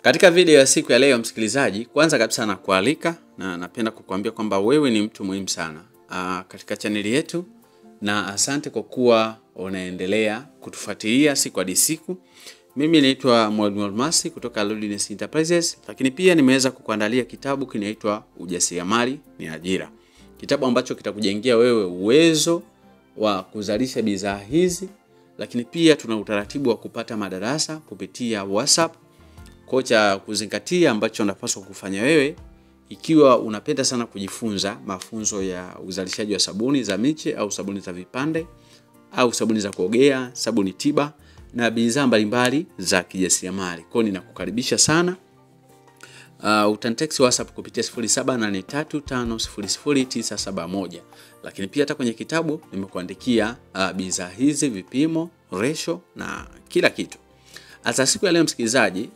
Katika video ya siku ya leo msikilizaji, kwanza kabisa nakualika na napenda kukuambia kwamba wewe ni mtu muhimu sana katika chaneli yetu, na asante kwa kuwa unaendelea kutufuatilia siku hadi siku. Mimi naitwa Mwalimu Almasi kutoka Lodness Enterprises, lakini pia nimeweza kukuandalia kitabu kinaitwa Ujasiriamali ni Ajira. Kitabu ambacho kitakujengea wewe uwezo wa kuzalisha bidhaa hizi, lakini pia tuna utaratibu wa kupata madarasa kupitia WhatsApp. Kocha kuzingatia ambacho unapaswa kufanya wewe ikiwa unapenda sana kujifunza mafunzo ya uzalishaji wa sabuni za miche au sabuni za vipande au sabuni za kuogea, sabuni tiba na bidhaa mbalimbali za kijasiriamali. Kwa hiyo ninakukaribisha sana. Utanitext WhatsApp kupitia 0783500971. Lakini pia hata kwenye kitabu nimekuandikia bidhaa hizi, vipimo, ratio na kila kitu. Asa siku ya leo msikilizaji,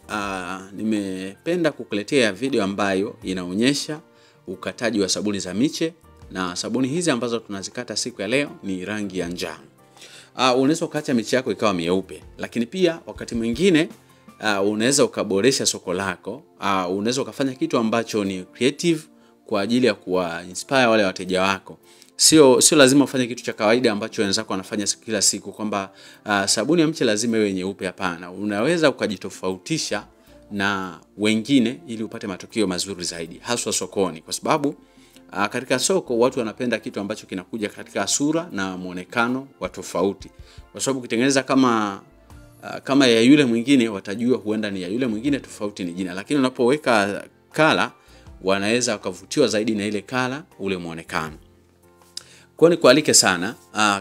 nimependa kukuletea video ambayo inaonyesha ukataji wa sabuni za miche, na sabuni hizi ambazo tunazikata siku ya leo ni rangi ya njano. Unaweza ukaacha miche yako ikawa mieupe, lakini pia wakati mwingine unaweza ukaboresha soko lako. Unaweza ukafanya kitu ambacho ni creative kwa ajili ya kuwa-inspire wale wateja wako. Sio lazima ufanye kitu cha kawaida ambacho wenzako wanafanya kila siku kwamba sabuni ya mche lazima iwe nyeupe. Hapana. Unaweza ukajitofautisha na wengine ili upate matokeo mazuri zaidi, haswa sokoni, kwa sababu katika soko watu wanapenda kitu ambacho kinakuja katika sura na muonekano wa tofauti. Kwa sababu ukitengeneza kama ya yule mwingine, watajua huenda ni ya yule mwingine, tofauti ni jina. Lakini unapoweka kala, wanaweza wakavutiwa zaidi na ile kala, ule muonekano. Kwa hiyo nikualike sana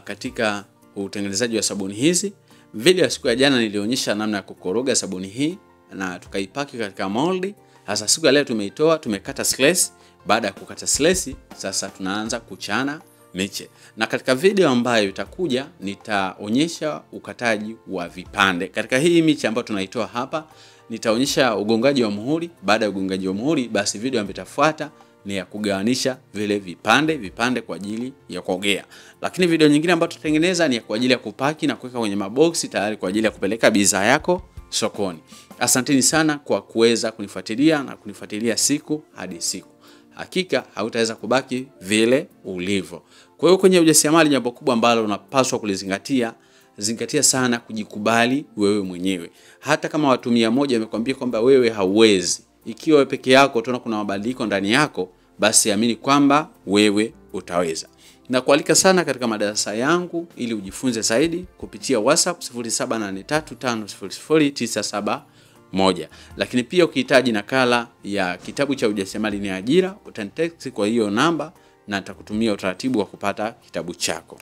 katika utengenezaji wa sabuni hizi. Video ya siku ya jana nilionyesha namna ya kukoroga sabuni hii na tukaipaki katika moldi. Sasa siku ya leo tumeitoa, tumekata slice. Baada ya kukata slice, sasa tunaanza kuchana miche. Na katika video ambayo itakuja nitaonyesha ukataji wa vipande. Katika hii miche ambayo tunaitoa hapa, nitaonyesha ugongaji wa muhuri. Baada ya ugongaji wa muhuri, basi video ambayo itafuata ni ya kugawanisha vile vipande kwa ajili ya kuogea. Lakini video nyingine ambayo tutatengeneza ni kwa ajili ya kupaki na kuweka kwenye maboksi tayari kwa ajili ya kupeleka bidhaa yako sokoni. Asanteni sana kwa kuweza kunifuatilia na kunifuatilia siku hadi siku. Hakika hautaweza kubaki vile ulivyo. Kwa hiyo kwenye ujasiriamali jambo kubwa ambalo unapaswa kulizingatia, zingatia sana kujikubali wewe mwenyewe. Hata kama watu 100 wamekwambia kwamba wewe hauwezi, ikiwa wewe peke yako utaona kuna mabadiliko ndani yako, basi amini kwamba wewe utaweza. Na kualika sana katika madarasa yangu ili ujifunze zaidi kupitia WhatsApp 0783500971. Lakini pia ukihitaji nakala ya kitabu cha Ujasiriamali ni Ajira, utanitext kwa hiyo namba na nitakutumia utaratibu wa kupata kitabu chako.